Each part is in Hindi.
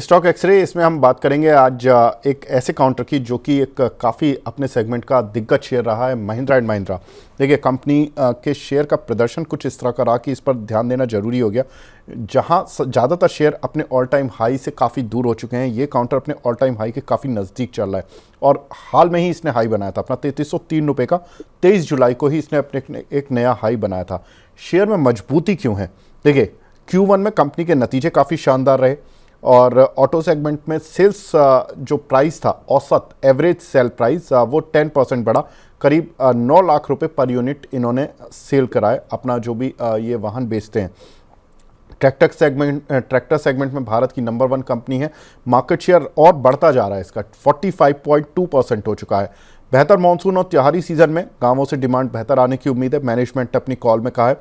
स्टॉक एक्सरे, इसमें हम बात करेंगे आज एक ऐसे काउंटर की जो कि एक काफ़ी अपने सेगमेंट का दिग्गज शेयर रहा है, महिंद्रा एंड महिंद्रा। देखिए कंपनी के शेयर का प्रदर्शन कुछ इस तरह का रहा कि इस पर ध्यान देना जरूरी हो गया। जहां ज़्यादातर शेयर अपने ऑल टाइम हाई से काफ़ी दूर हो चुके हैं, ये काउंटर अपने ऑल टाइम हाई के काफ़ी नज़दीक चल रहा है और हाल में ही इसने हाई बनाया था अपना 3303 रुपये का। 23 जुलाई को ही इसने अपने एक नया हाई बनाया था। शेयर में मजबूती क्यों है? देखिए Q1 में कंपनी के नतीजे काफ़ी शानदार रहे और ऑटो सेगमेंट में सेल्स जो प्राइस था, औसत एवरेज सेल प्राइस वो 10% बढ़ा, करीब 9 लाख रुपए पर यूनिट इन्होंने सेल कराए अपना जो भी ये वाहन बेचते हैं। ट्रैक्टर सेगमेंट में भारत की नंबर 1 कंपनी है। मार्केट शेयर और बढ़ता जा रहा है, इसका 45.2% हो चुका है। बेहतर मानसून और त्योहारी सीजन में गांवों से डिमांड बेहतर आने की उम्मीद है, मैनेजमेंट ने अपनी कॉल में कहा है।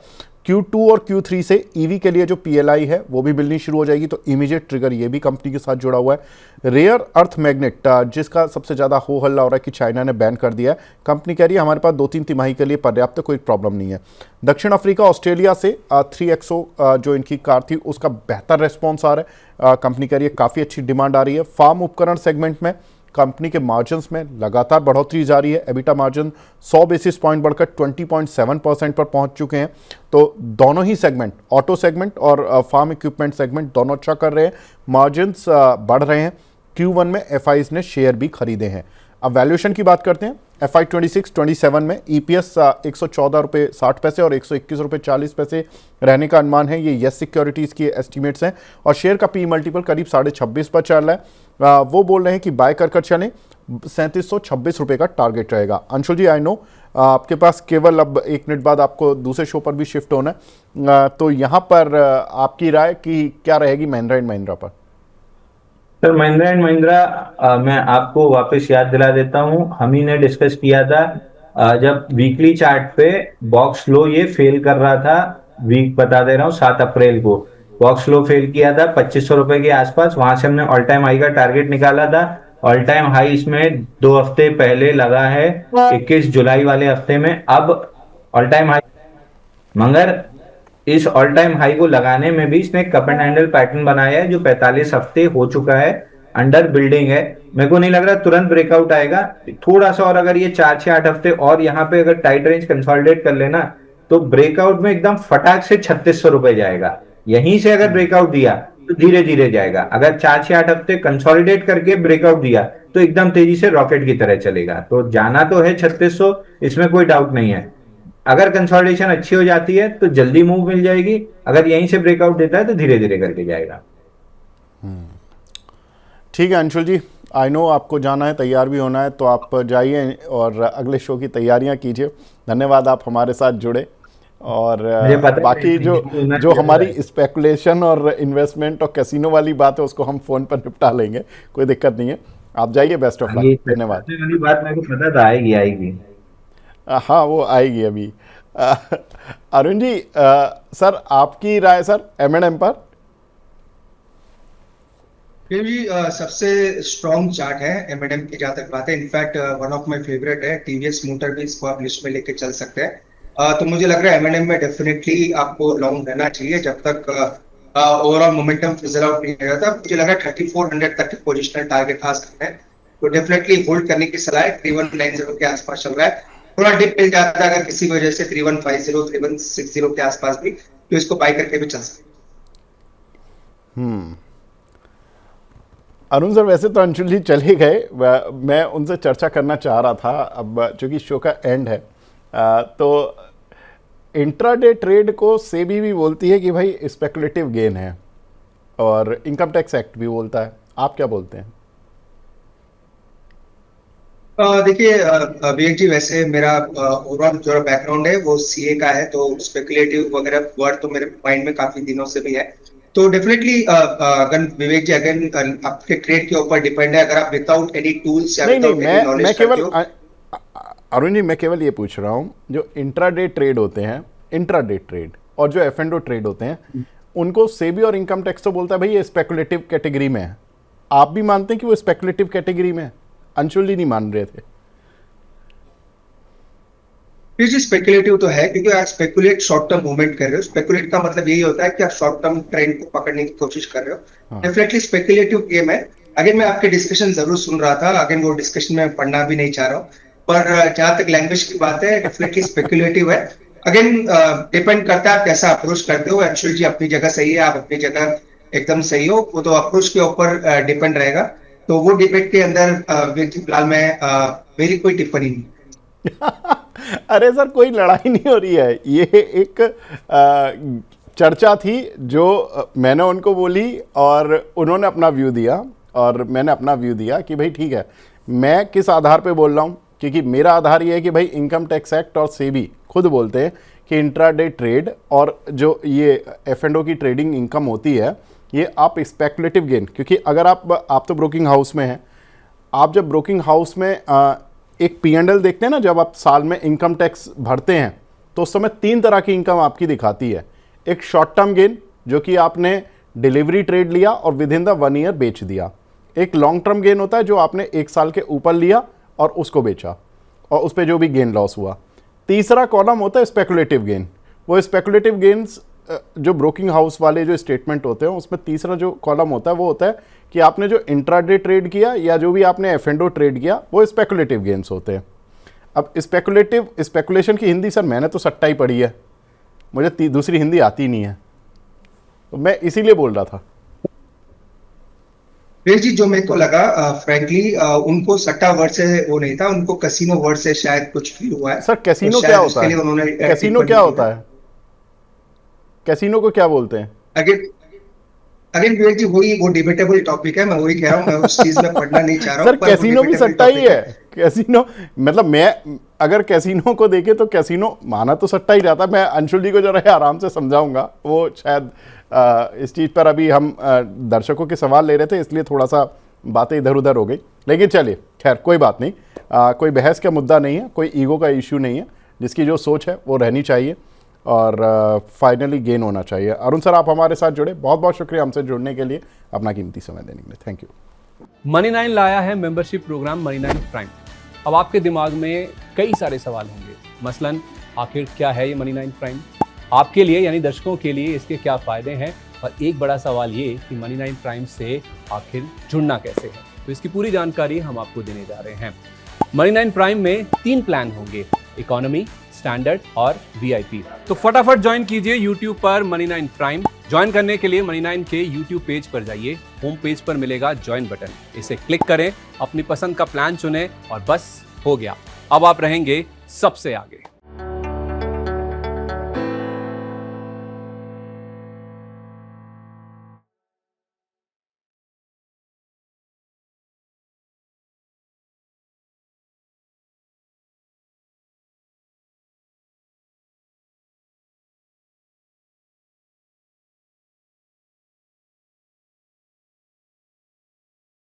Q2 और Q3 से ईवी के लिए जो PLI है वो भी मिलनी शुरू हो जाएगी, तो इमीडिएट ट्रिगर ये भी कंपनी के साथ जुड़ा हुआ है। रेयर अर्थ मैग्नेट जिसका सबसे ज़्यादा हो हल्ला हो रहा है कि चाइना ने बैन कर दिया है, कंपनी कह रही है हमारे पास 2-3 तिमाही के लिए पर्याप्त, कोई प्रॉब्लम नहीं है। दक्षिण अफ्रीका ऑस्ट्रेलिया से 3XO जो इनकी कार थी उसका बेहतर रेस्पॉन्स आ रहा है, कंपनी कह रही है काफ़ी अच्छी डिमांड आ रही है। फार्म उपकरण सेगमेंट में कंपनी के मार्जिन्स में लगातार बढ़ोतरी जारी है। एबिटा मार्जिन 100 बेसिस पॉइंट बढ़कर 20.7% पर पहुंच चुके हैं। तो दोनों ही सेगमेंट, ऑटो सेगमेंट और फार्म इक्विपमेंट सेगमेंट, दोनों अच्छा कर रहे हैं, मार्जिन्स बढ़ रहे हैं। Q1 में FIs ने शेयर भी खरीदे हैं। अब वैल्यूएशन की बात करते हैं। FY 26-27 में EPS 114 रुपये 60 पैसे और 121 रुपये 40 पैसे रहने का अनुमान है। ये यस सिक्योरिटीज़ की एस्टीमेट्स हैं और शेयर का P मल्टीपल करीब 26.5 पर चल रहा है। वो बोल रहे हैं कि बाय कर चलें, 3726 रुपये का टारगेट रहेगा। अंशुल जी, आई नो आपके पास केवल अब 1 मिनट बाद आपको दूसरे शो पर भी शिफ्ट होना है, तो यहाँ पर आपकी राय कि क्या रहेगी महिंद्रा एंड महिंद्रा पर? सर, महिंद्रा एंड महिंद्रा मैं आपको वापस याद दिला देता हूं, हम ही ने डिस्कस किया था जब वीकली चार्ट पे बॉक्स लो ये फेल कर रहा था। वीक बता दे रहा हूँ, 7 अप्रैल को बॉक्स लो फेल किया था 2500 रुपए के आसपास। वहां से हमने ऑल टाइम हाई का टारगेट निकाला था। ऑल टाइम हाई इसमें 2 हफ्ते पहले लगा है, 21 जुलाई वाले हफ्ते में। अब ऑल टाइम हाई, मगर इस ऑल टाइम हाई को लगाने में भी इसने कप एंड हैंडल पैटर्न बनाया है जो 45 हफ्ते हो चुका है, अंडर बिल्डिंग है। मेरे को नहीं लग रहा तुरंत ब्रेकआउट आएगा। थोड़ा सा और अगर ये 4-6-8 हफ्ते और यहाँ पे अगर टाइट रेंज कंसोलिडेट कर लेना तो ब्रेकआउट में एकदम फटाक से 3600 रुपए जाएगा। यहीं से अगर ब्रेकआउट दिया तो धीरे धीरे जाएगा। अगर 4-6-8 हफ्ते कंसोलिडेट करके ब्रेकआउट दिया तो एकदम तेजी से रॉकेट की तरह चलेगा। तो जाना तो है 3600, इसमें कोई डाउट नहीं है। अगर कंसोलिडेशन अच्छी हो जाती है तो जल्दी मूव मिल जाएगी, अगर यहीं से ब्रेकआउट देता है तो धीरे धीरे करके जाएगा। ठीक है अंशुल जी, आई नो आपको जाना है, तैयार भी होना है, तो आप जाइए और अगले शो की तैयारियां कीजिए। धन्यवाद आप हमारे साथ जुड़े। और मुझे पता बाकी है जो हमारी स्पेकुलेशन और इन्वेस्टमेंट और कैसीनो वाली बात है उसको हम फ़ोन पर निपटा लेंगे, कोई दिक्कत नहीं है। आप जाइए, बेस्ट ऑफ लक। ये धन्यवाद। वाली बात मेरे को पता था, आएगी आएगी। हाँ वो आएगी अभी। अ, अरुण जी, सर आपकी राय सर M&M पर? ये भी सबसे स्ट्रॉन्ग चार्ट है एमएडएम की, जहां तक बात है। In fact one of my favourite है। टीवीएस मोटर भी इसको आप लिस्ट में लेके चल सकते हैं। तो मुझे लग रहा है एमएनएम में डेफिनेटली आपको लॉन्ग रहना चाहिए जब तक ओवरऑल मोमेंटम फिजल आउट नहीं हो जाता। मुझे लग रहा है 3400 तक की पोजिशनल टारगेट हासिल है, तो डेफिनेटली होल्ड करने की सलाह है। 3190 के आसपास चल रहा है। थोड़ा डिप मिल जाता है अगर किसी वजह से 3150 3160 के आसपास भी, तो इसको बाय करके भी चल सकते हैं। अरुण सर, वैसे तो अंशुल जी चले गए, मैं उनसे चर्चा करना चाह रहा था। अब चूंकि शो का एंड है, तो इंट्राडे ट्रेड को सेबी भी बोलती है कि भाई स्पेकुलेटिव गेन है और इनकम टैक्स एक्ट भी बोलता है। आप क्या बोलते हैं? देखिए विवेक जी, वैसे मेरा ओवरऑल जो बैकग्राउंड है वो सीए का है, तो स्पेकुलेटिव वगैरह वर्ड तो मेरे माइंड में काफी दिनों से भी है। तो डेफिनेटली अगर विवेक जी, अगर आपके ट्रेड के ऊपर डिपेंड है, अगर आप विदाउट एनी टूल्स या नहीं नहीं, विदाउट एनी मैं नॉलेज करते केवल हो। अरुण जी, मैं केवल ये पूछ रहा हूँ, जो इंट्राडे ट्रेड होते हैं, इंट्राडे ट्रेड और जो F&O ट्रेड होते हैं, उनको सेबी और इनकम टैक्स तो बोलता है भाई ये स्पेकुलेटिव कैटेगरी में है। आप भी मानते हैं कि वो स्पेकुलेटिव कैटेगरी में है? अंशुल जी नहीं मान रहे थे। ये जी स्पेकुलेटिव तो है, क्योंकि आप स्पेकुलेट शॉर्ट टर्म मूवमेंट कर रहे हो। स्पेकुलेट का मतलब यही होता है कि आप शॉर्ट टर्म ट्रेंड को पकड़ने की कोशिश कर रहे हो। हाँ। डेफिनेटली स्पेकुलेटिव गेम है। अगेन मैं आपके डिस्कशन जरूर सुन रहा था, अगेन वो डिस्कशन में पढ़ना भी नहीं चाह रहा हूँ, पर जहां तक लैंग्वेज की बात है, डेफिनेटली स्पेकुलेटिव है। अगेन डिपेंड करता है आप कैसा अप्रोच करते हो। अंशुल जी अपनी जगह सही है, आप अपनी जगह एकदम सही हो, वो तो अप्रोच के ऊपर डिपेंड रहेगा। तो वो डिबेट के अंदर फिलहाल मैं मेरी कोई टिप्पणी नहीं। अरे सर, कोई लड़ाई नहीं हो रही है, ये एक चर्चा थी जो मैंने उनको बोली और उन्होंने अपना व्यू दिया और मैंने अपना व्यू दिया कि भाई ठीक है, मैं किस आधार पे बोल रहा हूँ, क्योंकि मेरा आधार ये है कि भाई इनकम टैक्स एक्ट और सेबी खुद बोलते हैं कि इंट्राडे ट्रेड और जो ये F&O की ट्रेडिंग इनकम होती है, ये आप स्पेकुलेटिव गेन, क्योंकि अगर आप तो ब्रोकिंग हाउस में हैं, आप जब ब्रोकिंग हाउस में एक P&L देखते हैं ना, जब आप साल में इनकम टैक्स भरते हैं तो उस समय 3 तरह की इनकम आपकी दिखाती है। एक शॉर्ट टर्म गेन, जो कि आपने डिलीवरी ट्रेड लिया और विद इन द 1 ईयर बेच दिया। एक लॉन्ग टर्म गेन होता है जो आपने 1 साल के ऊपर लिया और उसको बेचा और उस पर जो भी गेन लॉस हुआ। तीसरा कॉलम होता है स्पेकुलेटिव गेन। वो स्पेकुलेटिव गेन्स जो ब्रोकिंग हाउस वाले जो स्टेटमेंट होते हैं, उसमें तीसरा जो कॉलम होता है वो होता है कि आपने जो इंट्राडे ट्रेड किया या जो भी आपने F&O ट्रेड किया, वो स्पेकुलेटिव गेन्स होते हैं। अब स्पेकुलेशन की हिंदी सर मैंने तो सट्टा ही पढ़ी है, मुझे दूसरी हिंदी आती नहीं है, तो मैं इसीलिए बोल रहा था। वीर जी, जो मेरे को लगा फ्रैंकली उनको सट्टा वर्ड से वो नहीं था, उनको कैसीनो वर्ड से शायद कुछ फील हुआ है। सर कैसीनो तो क्या शायद होता उसके लिए है? उन्होंने कैसीनो टिप्पणी क्या की होता है? कैसीनो को क्या बोलते हैं? अगेन अगेन वीर जी, वही वो डिबेटेबल टॉपिक है। मैं वही कह रहा हूँ, मैं उस चीज में पढ़ना नहीं चाह रहा सर हूँ, पर वो कैसीनो भी डिबेटेबल सट्टा ही टॉपिक है। कैसीनो मतलब, मैं अगर कैसीनो को देखे तो कैसीनो माना तो सट्टा ही जाता है। मैं अंशुल जी को जरा आराम से समझाऊंगा, वो शायद इस चीज़ पर अभी हम दर्शकों के सवाल ले रहे थे, इसलिए थोड़ा सा बातें इधर उधर हो गई। लेकिन चलिए, खैर कोई बात नहीं, कोई बहस का मुद्दा नहीं है, कोई ईगो का इश्यू नहीं है। जिसकी जो सोच है वो रहनी चाहिए और फाइनली गेन होना चाहिए। अरुण सर, आप हमारे साथ जुड़े, बहुत बहुत शुक्रिया हमसे जुड़ने के लिए, अपना कीमती समय देने के लिए, थैंक यू। मनी9 लाया है मेंबरशिप प्रोग्राम मनी9 प्राइम। अब आपके दिमाग में कई सारे सवाल होंगे, मसलन आखिर क्या है ये मनी9 प्राइम, आपके लिए यानी दर्शकों के लिए इसके क्या फ़ायदे हैं, और एक बड़ा सवाल ये कि मनी9 प्राइम से आखिर जुड़ना कैसे है। तो इसकी पूरी जानकारी हम आपको देने जा रहे हैं। मनी9 प्राइम में 3 प्लान होंगे, इकोनॉमी, स्टैंडर्ड और VIP। तो फटाफट ज्वाइन कीजिए YouTube पर मनी9 प्राइम। ज्वाइन करने के लिए मनी9 के YouTube पेज पर जाइए, होम पेज पर मिलेगा ज्वाइन बटन, इसे क्लिक करें, अपनी पसंद का प्लान चुनें और बस हो गया, अब आप रहेंगे सबसे आगे।